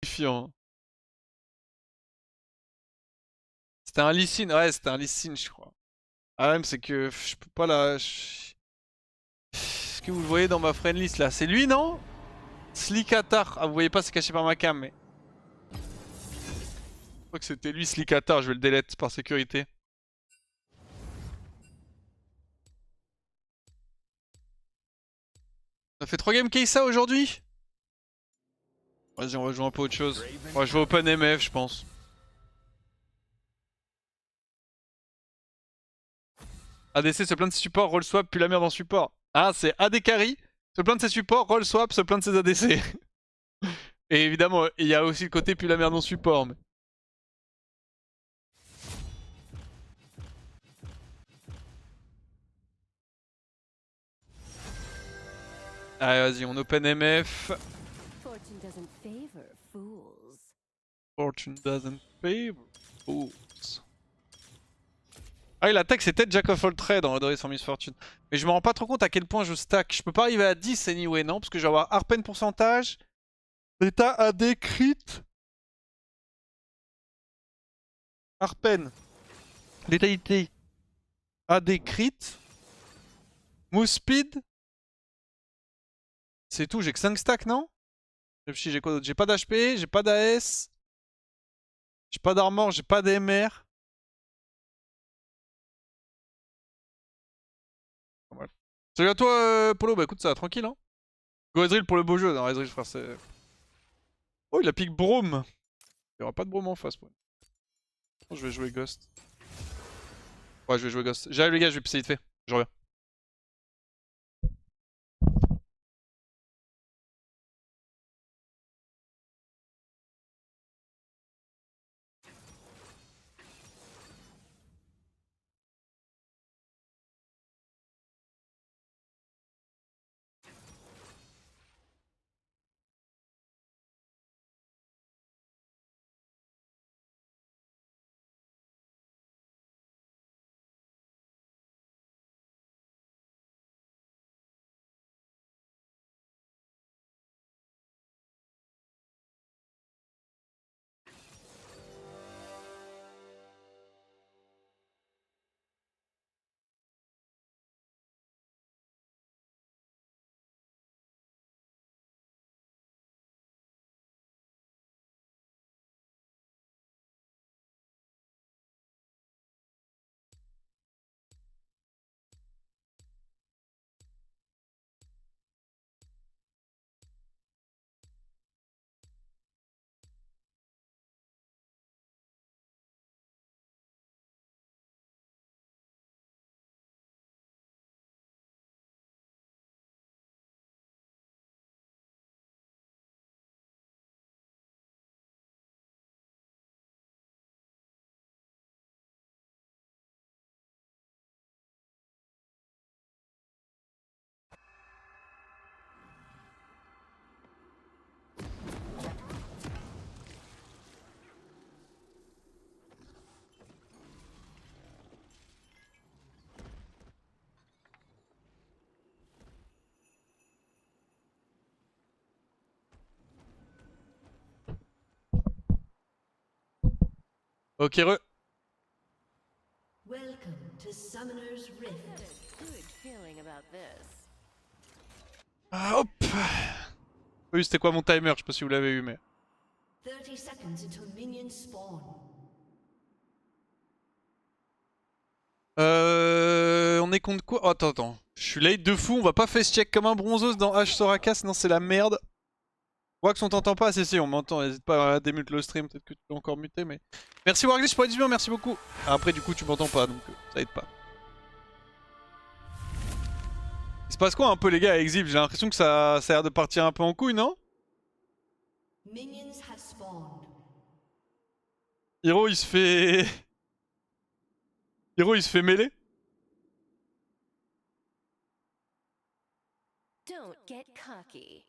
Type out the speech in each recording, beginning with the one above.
Signifiant. C'était un Lee Sin, ouais, c'était un Lee Sin, je crois. Ah, même, c'est que je peux pas la. Est-ce que vous le voyez dans ma friend list là? C'est lui, non? Slickatar. Ah, vous voyez pas, c'est caché par ma cam, mais. Je crois que c'était lui, Slickatar. Je vais le delete par sécurité. On a fait 3 games Kaysa aujourd'hui? Vas-y, on va jouer un peu autre chose. Ouais, je vais Open MF, je pense. ADC se plaint de ses supports, roll swap, puis la merde en support. Ah, c'est AD carry, se plaint de ses supports, roll swap, se plaint de ses ADC. Et évidemment, il y a aussi le côté puis la merde en support. Mais... Allez, vas-y, on Open MF. Fortune doesn't favor fools. Fortune doesn't favor fools. Ah, il attaque, c'est peut-être Jack of all trades dans Adoris for Misfortune. Mais je me rends pas trop compte à quel point je stack. Je peux pas arriver à 10 anyway, non? Parce que je vais avoir Harpen pourcentage. L'état AD crit. Harpen. Létalité. AD crit. Move speed. C'est tout, j'ai que 5 stacks, non? Je réfléchis, j'ai quoi d'autre? J'ai pas d'HP, j'ai pas d'AS. J'ai pas d'armor, j'ai pas d'MR. Pas mal. Salut à toi, Polo. Bah écoute, ça va tranquille, hein. Go Ezreal pour le beau jeu. Non, Ezreal, frère, c'est. Oh, il a pick Brome. Il y aura pas de Brome en face, moi. Oh, je vais jouer Ghost. Ouais, je vais jouer Ghost. J'arrive, les gars, je vais pisser vite fait. Je reviens. Ok, re. Welcome to Summoner's Rift. Good feeling about this. Ah, hop. Oui, c'était quoi mon timer? Je sais pas si vous l'avez eu, mais. 30 seconds until minions spawn. On est contre quoi? Oh, attends, attends. Je suis late de fou, on va pas face check comme un bronzeuse dans H Soraka, sinon c'est la merde. Wax, on t'entend pas? Si, si, on m'entend. N'hésite pas à démute le stream, peut-être que tu peux encore muter, mais. Merci Warglish pour les 18 mois, merci beaucoup. Après, du coup, tu m'entends pas, donc ça aide pas. Il se passe quoi un peu, les gars, à Exib? J'ai l'impression que ça a l'air de partir un peu en couille, non? Minions have spawned. Hiro, il se fait. Hiro, il se fait mêler. Don't get cocky.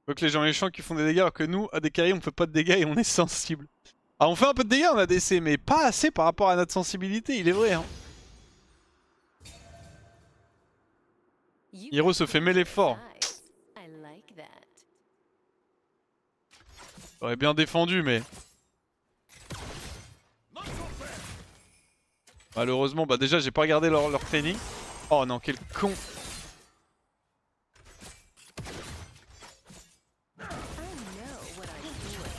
Donc les gens méchants qui font des dégâts alors que nous, à des carrés, on fait pas de dégâts et on est sensible. Ah, on fait un peu de dégâts en ADC, mais pas assez par rapport à notre sensibilité, il est vrai. Hein. Hiro se fait mêler fort. like that. J'aurais bien défendu, mais... Malheureusement, bah déjà, j'ai pas regardé leur training. Oh non, quel con. I know what I'm doing.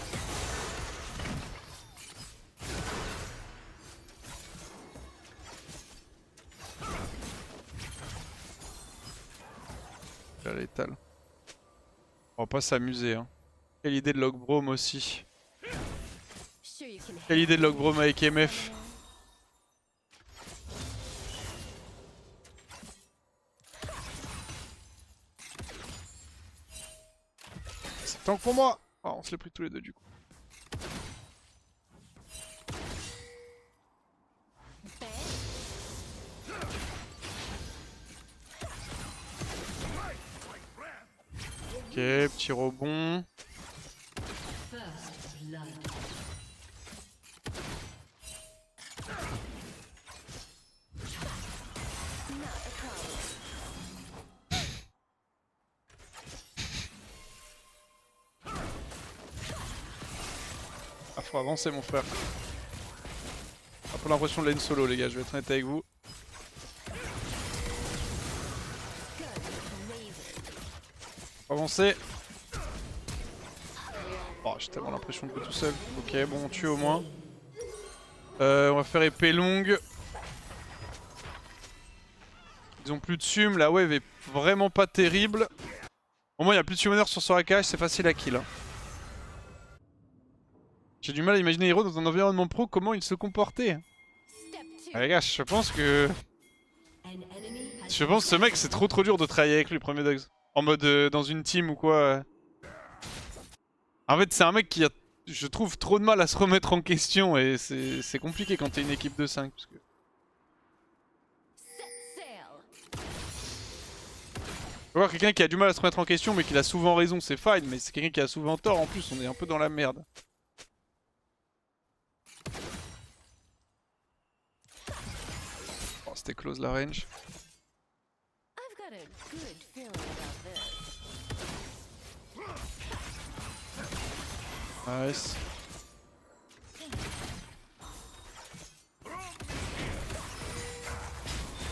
La létale. On va pas s'amuser, hein. Quelle idée de Logbrom aussi. Sure you can Quelle idée de handle Logbrom avec MF. summoner? C'est tant que pour moi. Oh, on se l'est pris tous les deux du coup. Bang. Ok, petit rebond. First blood. Not a problem. Ah, faut avancer mon frère. Un peu l'impression de lane solo les gars, je vais être honnête avec vous. Gun blazing. Faut avancer. Oh, j'ai tellement l'impression de jouer tout seul. Ok, bon, on tue au moins. On va faire épée longue. Ils ont plus de sum, la wave est vraiment pas terrible. Au moins il y a plus de summoner sur Soraka, c'est facile à kill. Hein. J'ai du mal à imaginer Hero dans un environnement pro, comment il se comportait. Step two. Ah les gars, je pense que... An enemy has Je pense que ce mec c'est trop dur de travailler avec lui, premier Dogs. En mode dans une team ou quoi. En fait c'est un mec qui a, je trouve, trop de mal à se remettre en question et c'est compliqué quand t'es une équipe de 5. Parce que... Set sail. Faut voir quelqu'un qui a du mal à se remettre en question mais qu'il a souvent raison, c'est fine, mais c'est quelqu'un qui a souvent tort en plus, on est un peu dans la merde. Oh, c'était close la range. I've got a good feeling about this. Nice.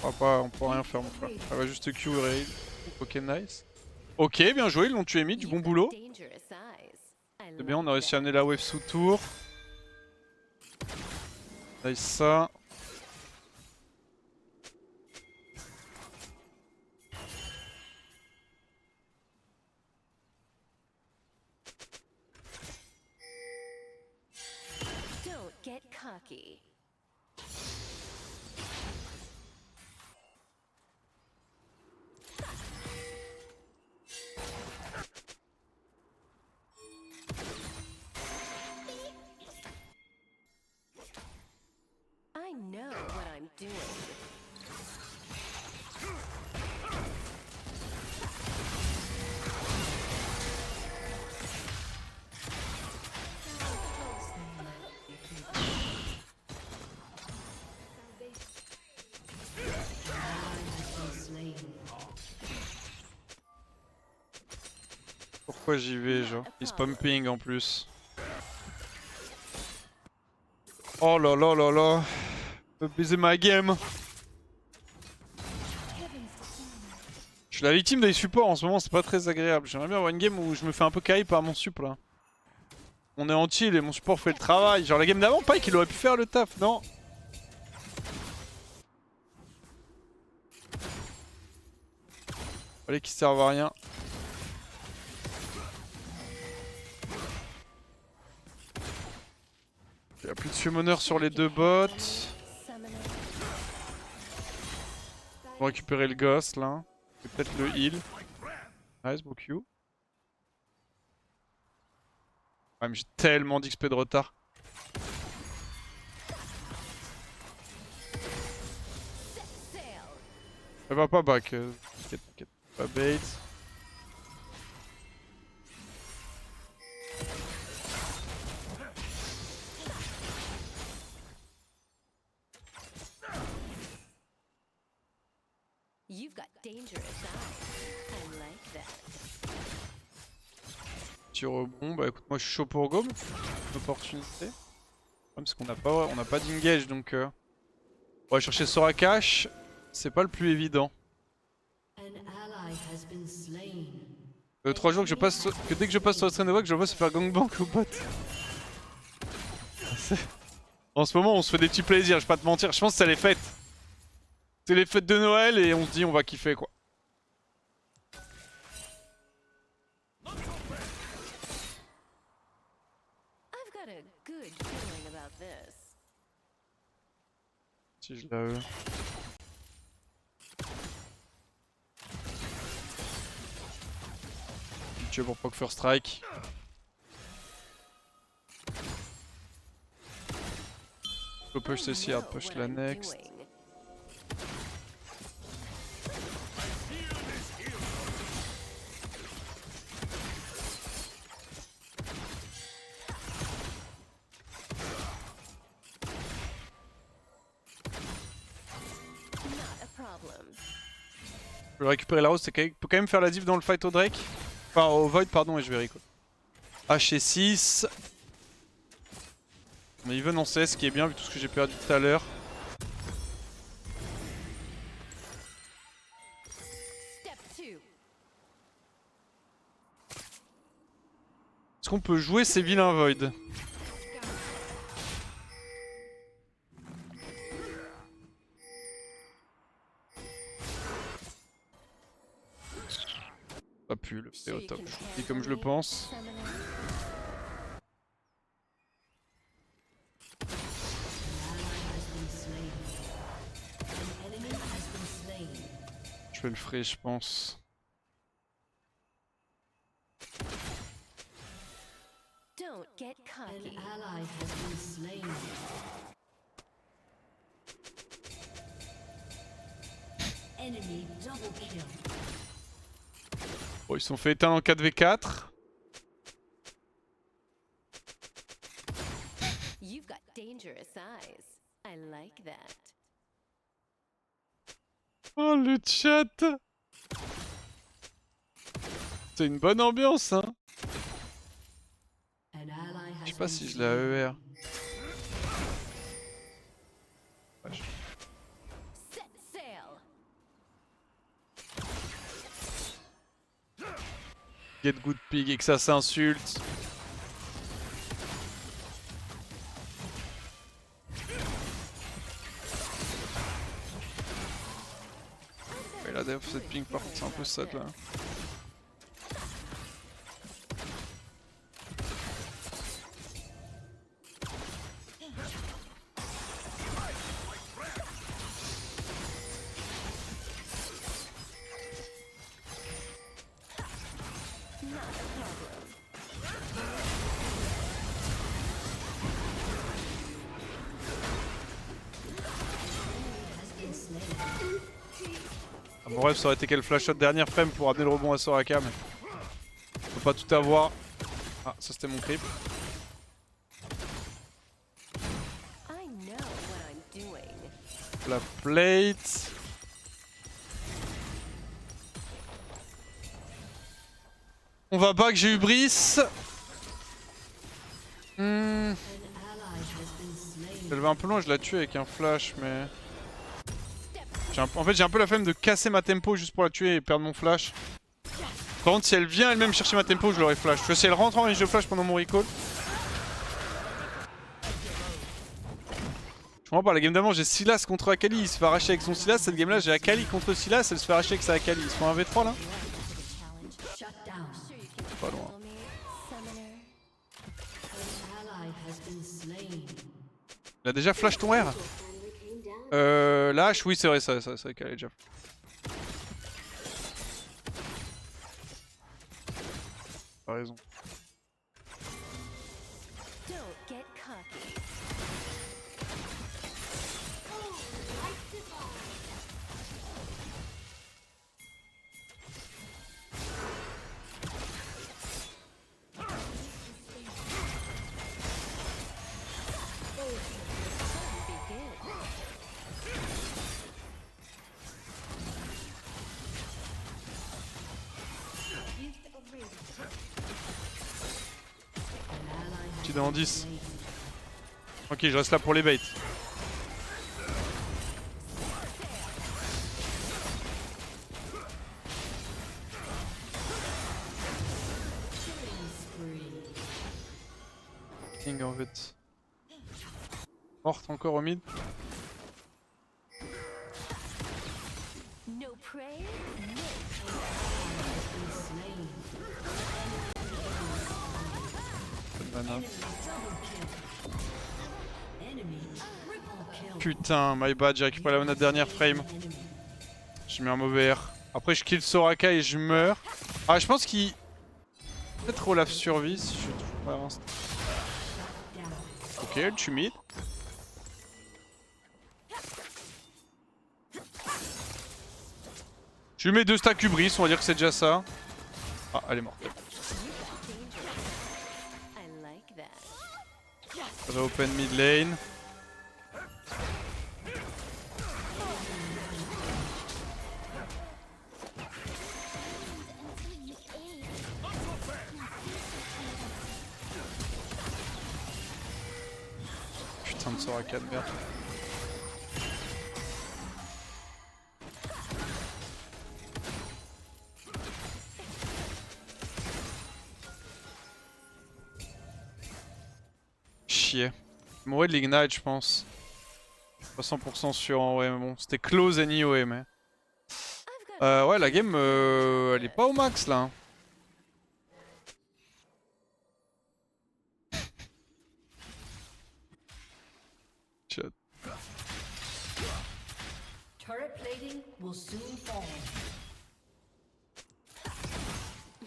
On pourra rien faire mon frère. Elle va juste Q raid. Ok, nice. Ok, bien joué, ils l'ont tué mid, du bon You've got boulot. dangerous eyes. I C'est bien, on a like réussi à that. amener la wave sous tour. Nice ça. Don't get cocky. I know what I'm doing. slain. Pourquoi j'y vais, genre? Il spam ping en plus. Oh là là là là. Je peux baiser ma game. Je suis la victime des supports en ce moment, c'est pas très agréable. J'aimerais bien avoir une game où je me fais un peu carry par mon sup là. On est en chill et mon support fait le travail. Genre la game d'avant, Pike il aurait pu faire le taf, non? Fallait qu'il serve à rien. Il y a plus de summoner sur les deux bots. Summoner. On va récupérer le ghost là. Et peut-être le heal. Nice, beau Q. Ouais, mais j'ai tellement d'XP de retard. Sail. Elle va pas back. T'inquiète, t'inquiète. Pas bait. You've got dangerous eyes. I like that. Petit rebond. Bah écoute, moi je suis chaud pour go. Opportunité. Parce qu'on n'a pas d'engage donc on va chercher Sorakash. C'est pas le plus évident. An ally has been slain. 3 jours que dès que je passe sur le train de voix que je vois se faire gangbang au bot. En ce moment on se fait des petits plaisirs, je vais pas te mentir, je pense que c'est les fêtes. C'est les fêtes de Noël et on se dit on va kiffer quoi. I've got a good feeling about this. Si je la tué pour proc first strike. Go push ceci, hard push la next. Je vais récupérer la rose, c'est peut quand même faire la diff dans le fight au Drake. Enfin au Void pardon et je vais recall. H6. On est even en CS ce qui est bien vu tout ce que j'ai perdu tout à l'heure. Est-ce qu'on peut jouer ces vilains Void? Pas pu, le fait au top. Je dis comme je le pense. Je fais le frais, je pense. Don't get An cocky. ally has been slain. Enemy double kill. Bon, ils se sont fait éteindre en 4v4. You've got dangerous eyes. I like that. Oh le chat. C'est une bonne ambiance hein. An ally Je has sais pas been si je l'ai slain. AER. Set sail. Get good pig et que ça s'insulte. Et la def cette ping par contre c'est un peu sad là. Ah, mon rêve ça aurait été quel flash shot dernière frame pour amener le rebond à Soraka mais on peut pas tout avoir. Ah ça c'était mon creep. I know what I'm doing. La plate. On va back, j'ai eu Brice. An ally has been slain. Je l'avais un peu loin, je l'ai tué avec un flash mais... En fait j'ai un peu la flemme de casser ma tempo juste pour la tuer et perdre mon flash. Par contre si elle vient elle-même chercher ma tempo je l'aurais flash. Tu vois si elle rentre en range de flash pendant mon recall. Je comprends pas, la game d'avant j'ai Sylas contre Akali, il se fait arracher avec son Sylas. Cette game là j'ai Akali contre Sylas, elle se fait arracher avec sa Akali. Ils se font un V3 là. Shut down. Pas loin. Call me summoner. An ally has been slain. Il a déjà flash ton R. Lâche, oui c'est vrai, c'est vrai qu'elle est déjà. T'as raison. Don't get cocky. Petit dans 10. Ok, je reste là pour les baits. King en fait. Morte encore au mid. No prey, Banana. Enemy triple kill. Putain, my bad, j'ai récupéré la dernière frame. J'ai mis un mauvais R. Après, je kill Soraka et je meurs. Ah, je pense qu'il. Peut-être Olaf survie si je suis toujours pas avancé. Ok, elle tue mid. Je lui mets 2 stacks hubris, on va dire que c'est déjà ça. Ah, elle est morte. I like that. Ça va open mid lane. Putain de Soraka de merde. Chier. Je mourrais de l'ignite, je pense. Pas 100% sûr en vrai, mais bon, c'était close anyway, mais. I've got Ouais, la game, elle est pas au max là. Shit. Turret plating will soon fall.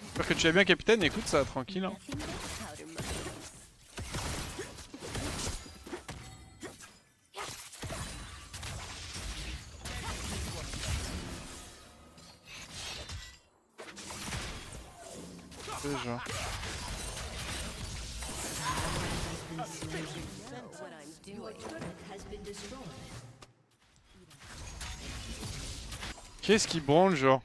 J'espère que tu vas bien, capitaine. Écoute, ça va tranquille. Hein. nothing but powder mushrooms. Déjà. Know what I'm Your doing. turret has been destroyed. Qu'est-ce qui branle, genre?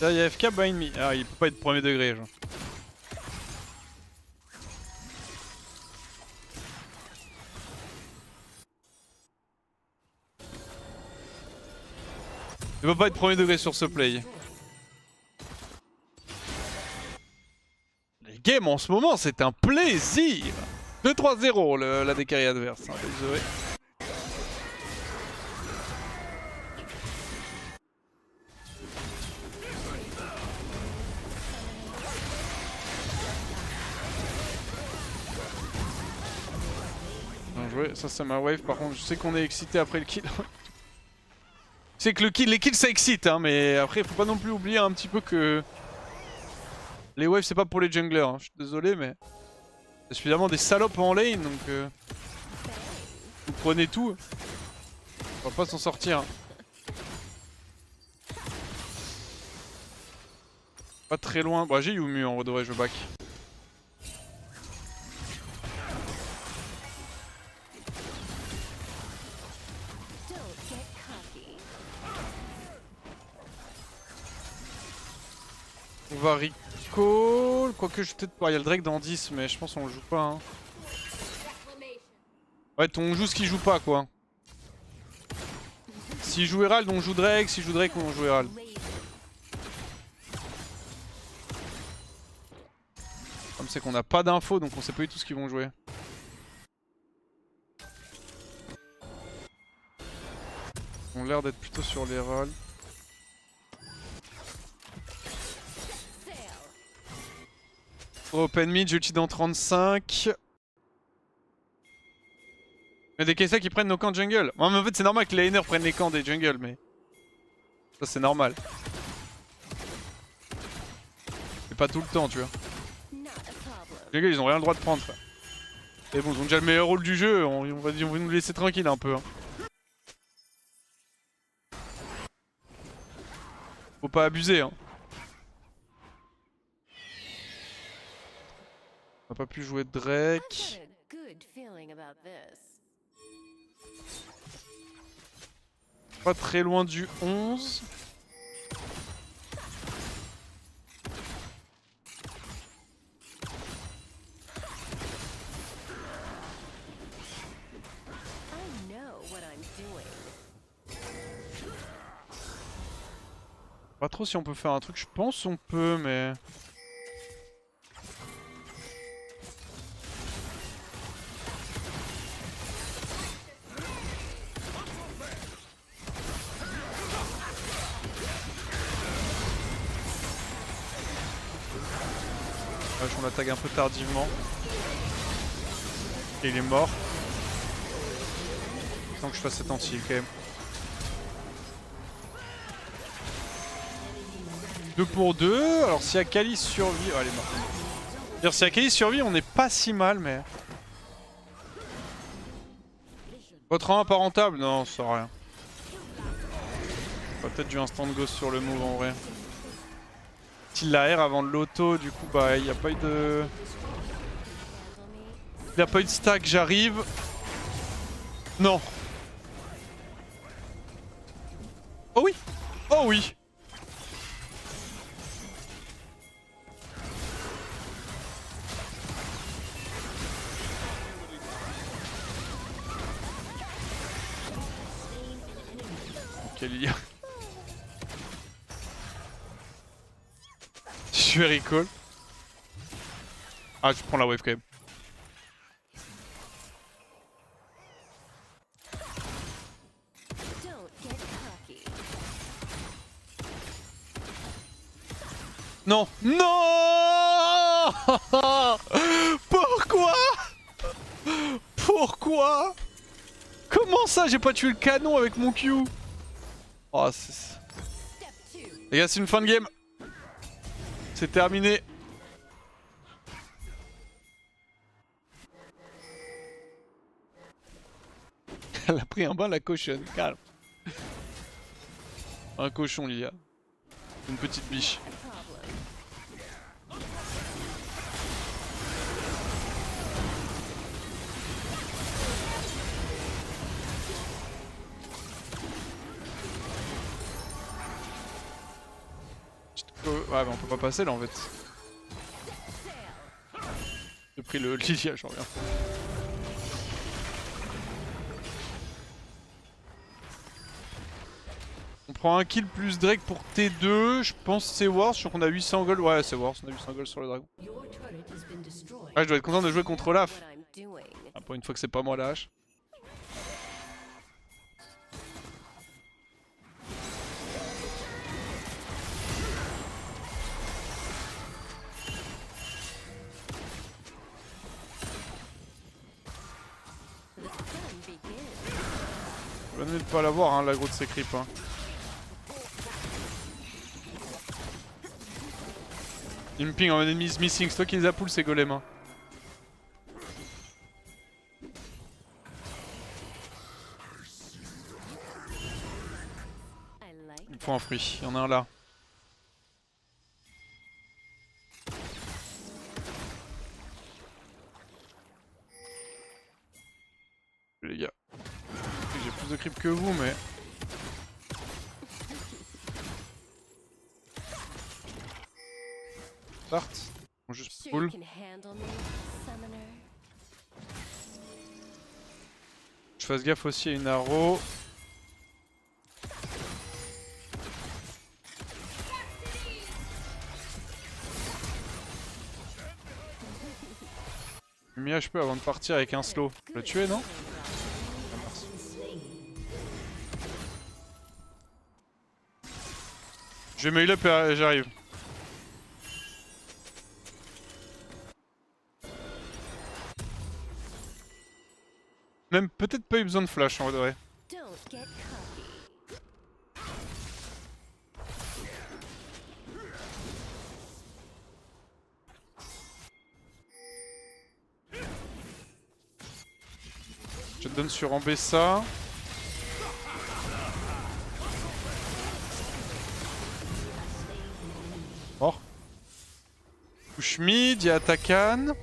Là, il y a FK behind me. Ah, il peut pas être premier degré, genre. Il peut pas être premier degré sur ce play. Les games en ce moment, c'est un plaisir. 2-3-0 la décarré adverse. Hein, désolé. Bien joué, ça c'est ma wave. Par contre, je sais qu'on est excité après le kill. C'est que les kills ça excite, hein, mais après faut pas non plus oublier un petit peu que les waves c'est pas pour les junglers. Hein. Je suis désolé, mais il y a suffisamment des salopes en lane, donc vous prenez tout. On va pas s'en sortir. Hein. Pas très loin. Bah, j'ai Yumu en vrai, je back. Don't get cocky. On va recall. Quoique je peut-être pas. Il y a le Drake dans 10, mais je pense qu'on le joue pas. Hein. Ouais, on joue ce qu'il joue pas, quoi. S'il joue Herald, on joue Drake. S'il joue Drake, on joue Herald. Comme c'est qu'on n'a pas d'infos, donc on sait pas du tout ce qu'ils vont jouer. Ils ont l'air d'être plutôt sur l'Herald. Open mid, j'utilise dans 35. Il y a des Kai'Sa qui prennent nos camps de jungle. Ouais, mais en fait, c'est normal que les laners prennent les camps des jungles, mais. Ça, c'est normal. Mais pas tout le temps, tu vois. Not a problem. Les gars, ils ont rien le droit de prendre. Frère. Et bon, ils ont déjà le meilleur rôle du jeu. On va nous laisser tranquille un peu. Hein. Faut pas abuser. Hein. On n'a pas pu jouer I've Drake. got a good feeling about this. Pas très loin du 11. Pas trop si on peut faire un truc, je pense on peut, mais... On l'attaque un peu tardivement. Et il est mort. Tant que je fasse cet anti quand même. 2 pour 2. Alors si Akali survit... Oh, elle est morte. C'est-à-dire si Akali survit, on n'est pas si mal, mais... Votre rang pas rentable? Non, ça sert à rien. Peut-être du instant de ghost sur le move en vrai. S'il la R avant de l'auto, du coup, bah, il n'y a pas eu de... Il n'y a pas eu de stack, j'arrive. Non. Oh oui. Oh oui. Ok, Lilia. Je vais recall. Ah, je prends la wave quand même. Don't get cocky. Non. Non. Pourquoi? Pourquoi? Comment ça j'ai pas tué le canon avec mon Q? Oh, c'est... Step 2. Les gars, c'est une fin de game. C'est terminé. Elle a pris un bain la cochonne, calme. Un cochon, Lilia. Une petite biche. Problem. Ouais, mais on peut pas passer là en fait. J'ai pris le Lilia, j'en reviens. On prend un kill plus Drake pour T2. Je pense que c'est Wars. Je suis sûr qu'on a 800 gold. Ouais, c'est Wars. On a 800 gold sur le dragon. Your turret has been destroyed. Ouais, je dois être content de jouer contre Olaf. What I'm doing. Ah, pour une fois que c'est pas moi la hache. The fun begins. Je vais de pas l'avoir, hein, l'aggro de ces creeps. Hein. Il me ping en ennemi is missing. C'est toi qui les a pull ces golems. Hein. I like Il me faut un fruit. Il y en a un là. Les gars. J'ai plus de creeps que vous, mais... Start. On juste Sure pull. you can handle me, summoner. Je fasse gaffe aussi à une arrow. J'ai mis HP avant de partir avec un slow. Je l'ai tué, non? Je vais mail up et j'arrive. Même peut-être pas eu besoin de flash en vrai. Don't get cocky. Je te donne sur Ambessa. Mort. Push mid, y'a Atakan.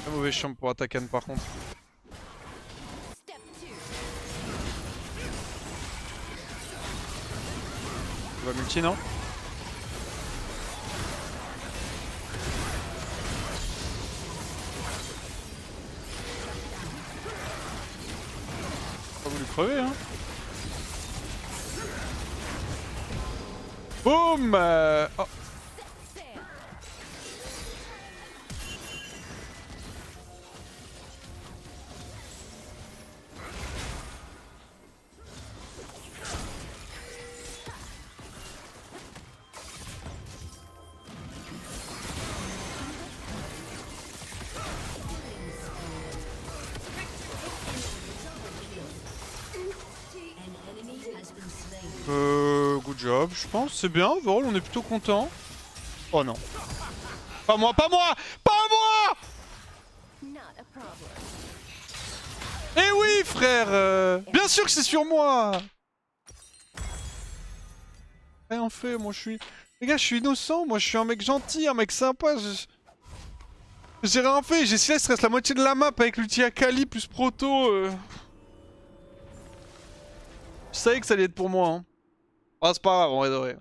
Un mauvais champ pour Atakan par contre. Step 2. On va multi, non? crever hein. Boum oh. Sail. An enemy has been slain. Good job, je pense. C'est bien, overall, on est plutôt content. Oh non. Pas moi, pas moi. Pas moi. Not a problem. Eh oui, frère bien sûr que c'est sur moi. Rien fait, moi je suis... Les gars, je suis innocent, moi je suis un mec gentil, un mec sympa. J'ai rien fait, j'ai Silas, il reste la moitié de la map avec l'ulti Akali plus Proto. Je savais que ça allait être pour moi. Hein. Ah, c'est pas grave, en vrai de vrai.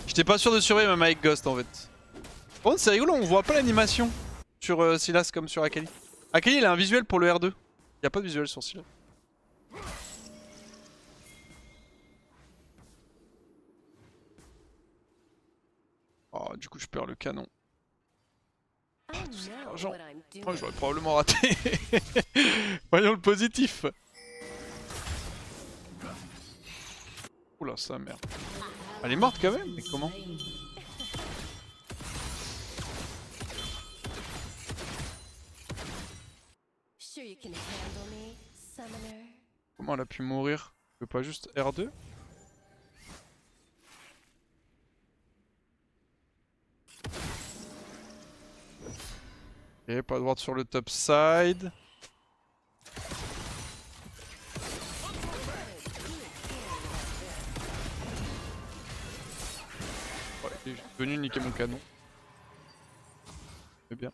J'étais pas sûr de survivre même avec Ghost en fait. Par contre, c'est rigolo, on voit pas l'animation sur Silas comme sur Akali. Akali, il a un visuel pour le R2. Il y a pas de visuel sur Silas. Oh, du coup, je perds le canon. I know l'argent. what I'm doing. Oh, j'aurais probablement raté. Voyons le positif. Oula, sa mère. Elle est morte quand même, mais comment? Sure you can handle me, summoner. Comment elle a pu mourir? Je peux pas juste R2? Ok, pas de ward sur le top side. Ouais, il est venu niquer mon canon. C'est bien.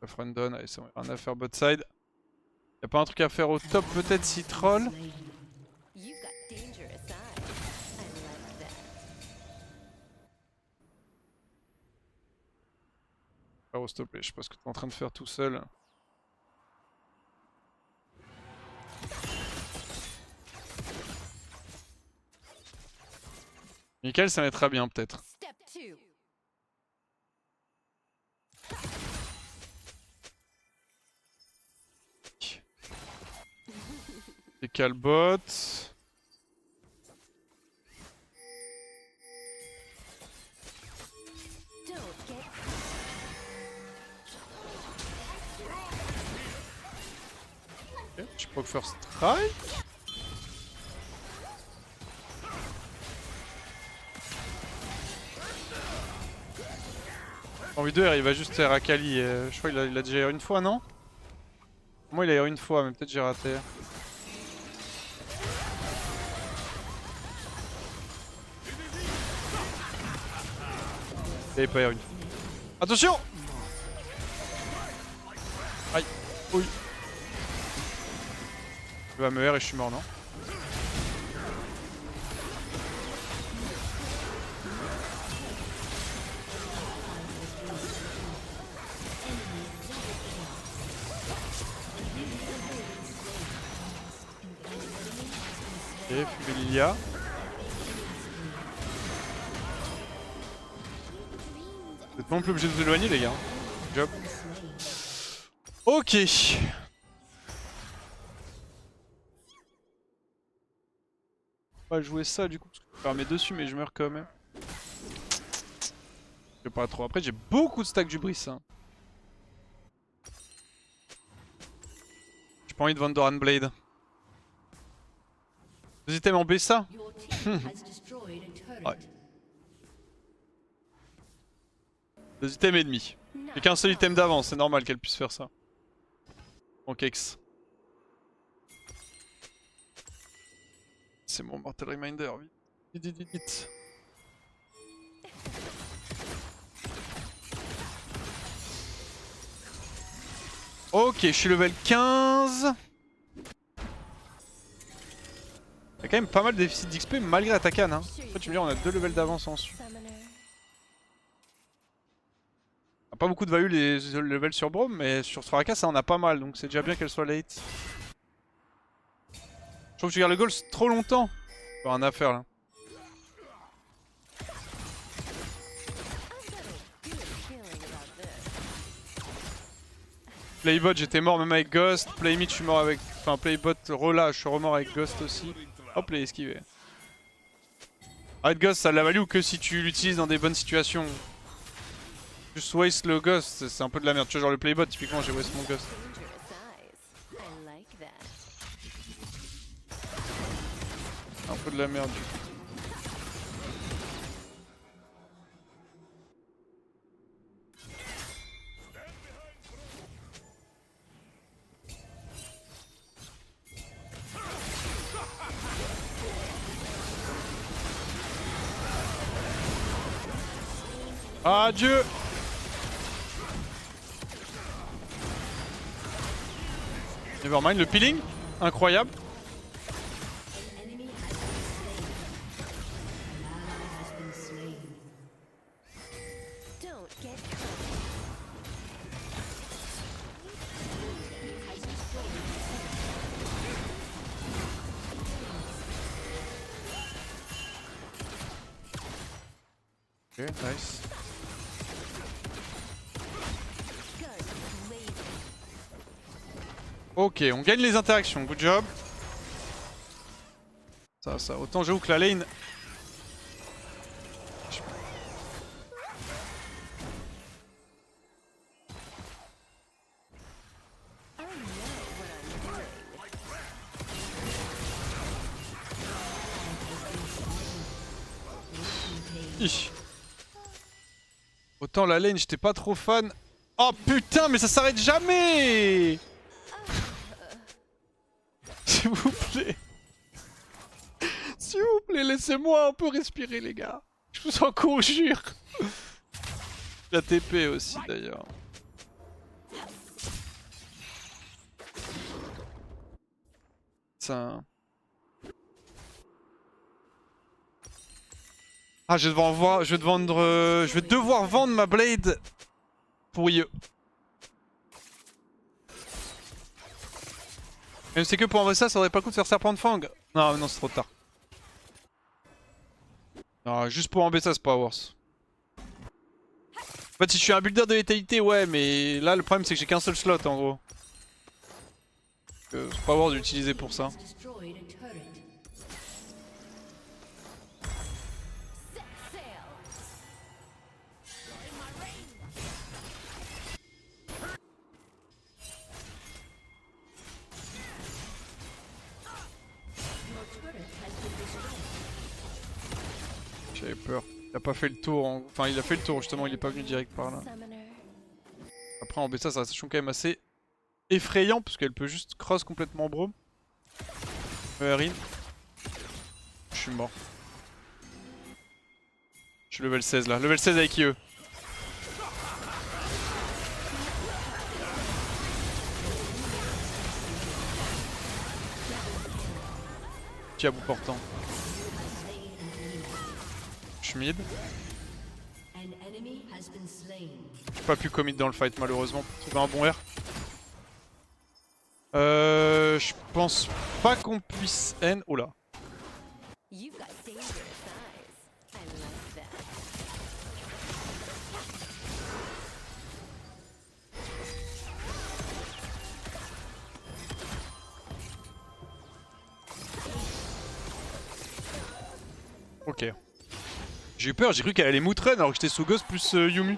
La friendon, allez, ça va rien à faire bot side. Y'a pas un truc à faire au top peut-être si troll? You've got dangerous eyes. I like that. Oh, s'il te plaît, je sais pas ce que t'es en train de faire tout seul. Michael, ça mettra bien peut-être. Step 2. Décale bot. Don't get Ok, je peux first try. En V2R, il va juste R Akali. Je crois qu'il a déjà R une fois, non? Moi, il a R une fois, mais peut-être j'ai raté. Il avait pas R une fois. Attention! Aïe. Oui. Il va me R et je suis mort, non? Ok, fumer Lilia. Vous êtes pas non plus obligé de vous éloigner, les gars. Job. Ok. On va jouer ça du coup, parce que je vais faire mes dessus, mais je meurs quand même. Je sais pas trop. Après, j'ai beaucoup de stacks du Brice. Hein. J'ai pas envie de vendre Doran Blade. Deux items en BSA. Your team has destroyed a turret. Ouais. Deux items ennemis. J'ai qu'un seul item d'avance, c'est normal qu'elle puisse faire ça. En kex. C'est mon Mortal Reminder, vite. Vite, vite, vite, vite. Ok, je suis level 15. Il y a quand même pas mal de déficit d'XP malgré la Takan. Hein. Après, tu me dis, on a 2 levels d'avance ensuite. summoner. Pas beaucoup de value les levels sur Braum, mais sur Soraka ça en a pas mal, donc c'est déjà bien qu'elle soit late. Je trouve que tu gardes le goal trop longtemps. Pas rien à faire là. Playbot j'étais mort même avec Ghost, Playmid je suis mort avec... Enfin Playbot relâche, je suis remort avec Ghost aussi. Hop, les esquivé. Arrête Ghost, ça a de la value que si tu l'utilises dans des bonnes situations. Juste waste le Ghost, c'est un peu de la merde. Tu vois genre le Playbot typiquement j'ai waste mon Ghost. Un peu de la merde. Adieu. Nevermind, le peeling, incroyable. Ok, nice. Ok, on gagne les interactions, good job. Ça, autant j'avoue que la lane... Hi. Autant la lane, j'étais pas trop fan. Oh putain, mais ça s'arrête jamais. S'il vous plaît. S'il vous plaît, laissez-moi un peu respirer les gars. Je vous en conjure. La TP aussi d'ailleurs. Ça... Ah, je vais devoir vendre ma blade pour IE. Même si c'est que pour envoyer ça, ça aurait pas le coup de faire serpent de fang. Non, non, c'est trop tard. Non, juste pour embêter ça, c'est pas worse. En fait, si je suis un builder de létalité, ouais, mais là, le problème, c'est que j'ai qu'un seul slot en gros. C'est pas worse d'utiliser pour ça. J'avais peur. Il a pas fait le tour. Enfin, il a fait le tour justement, il est pas venu direct par là. Après, en Bessa, ça reste quand même assez effrayant parce qu'elle peut juste cross complètement Braum. Erin. Je suis mort. Je suis level 16 là. Level 16 avec IE. Qui à bout portant. Je suis mid. J'ai pas pu commit dans le fight malheureusement pour trouver un bon R. Je pense pas qu'on puisse N. Oh là. Ok. J'ai eu peur, j'ai cru qu'elle allait Moutren alors que j'étais sous Ghost plus Yumu.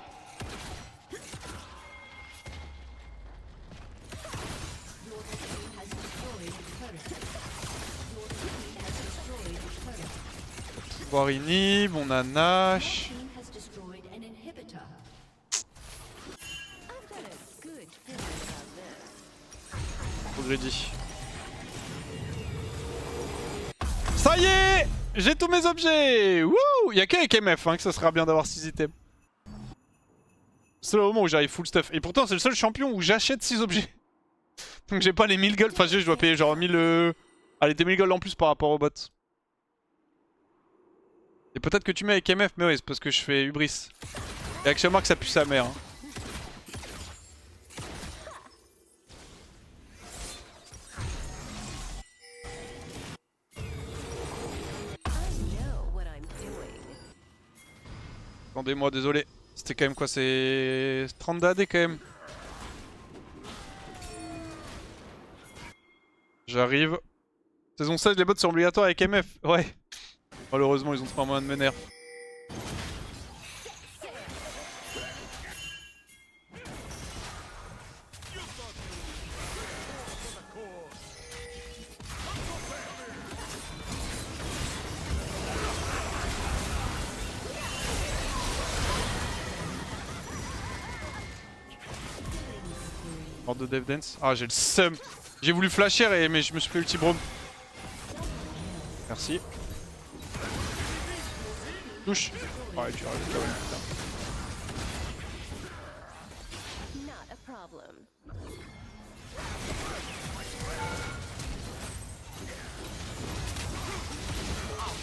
Voir inhib, on a Nash. Trop greedy. Ça y est! J'ai tous mes objets! Wouh! Y'a qu'avec MF hein, que ça sera bien d'avoir 6 items. C'est le moment où j'arrive full stuff. Et pourtant c'est le seul champion où j'achète 6 objets. Donc j'ai pas les 1000 gold. Enfin je dois payer genre 1000... Allez 2000 gold en plus par rapport au bot. Et peut-être que tu mets avec MF, mais ouais c'est parce que je fais hubris. Et Action Mark ça pue sa mère. Hein. Attendez-moi, désolé. C'était quand même quoi? C'est 30 d'AD quand même. J'arrive. Saison 16, les bots sont obligatoires avec MF. Ouais. Malheureusement, ils ont trouvé un moyen de me nerf. Hors de Dev Dance. Ah, j'ai le seum. J'ai voulu flasher mais je me suis fait ulti Braum. Merci. Touche. Ouais, tu arrives quand même, putain. Not a problem.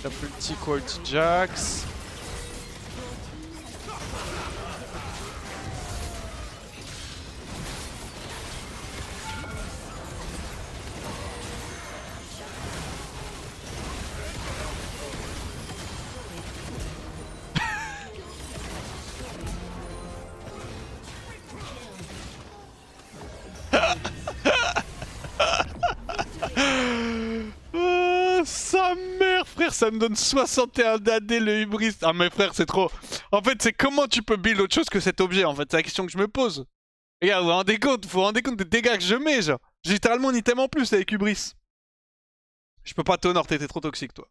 Tape ulti quoi, ulti Jax. Sa mère, frère, ça me donne 61 d'AD le hubris. Ah, mais frère, c'est trop. En fait, c'est comment tu peux build autre chose que cet objet, en fait. C'est la question que je me pose. Regarde, vous vous rendez compte des dégâts que je mets, genre. J'ai littéralement un item en plus avec hubris. Je peux pas t'honor, t'étais trop toxique, toi.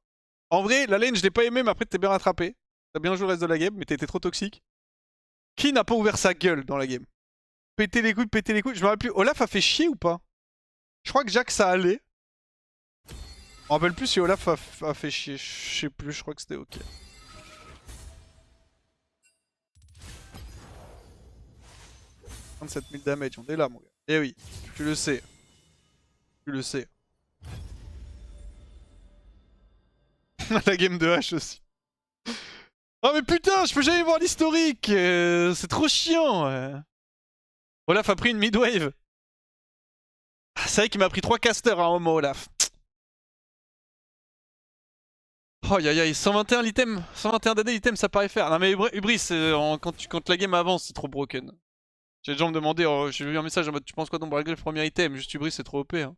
En vrai, la lane, je l'ai pas aimé, mais après, t'es bien rattrapé. T'as bien joué le reste de la game, mais t'étais trop toxique. Qui n'a pas ouvert sa gueule dans la game? Péter les couilles, péter les couilles. Je me rappelle plus. Olaf a fait chier ou pas? Je crois que Jack, ça allait. Je me rappelle plus si Olaf a fait chier. Je sais plus, je crois que c'était ok. « 27 000 damage, on est là, mon gars. Eh oui, tu le sais. Tu le sais. La game de H aussi. Oh mais putain, je peux jamais voir l'historique. C'est trop chiant. Olaf a pris une midwave. Ah, c'est vrai qu'il m'a pris 3 casters à un moment, Olaf. Oh aïe aïe, 121 l'item, 121 d'AD l'item, ça paraît faire. Non mais Hubris, quand la game avance, c'est trop broken. J'ai déjà me demandé, j'ai vu un message en mode tu penses quoi donc régler le premier item, juste Hubris c'est trop OP. Hein.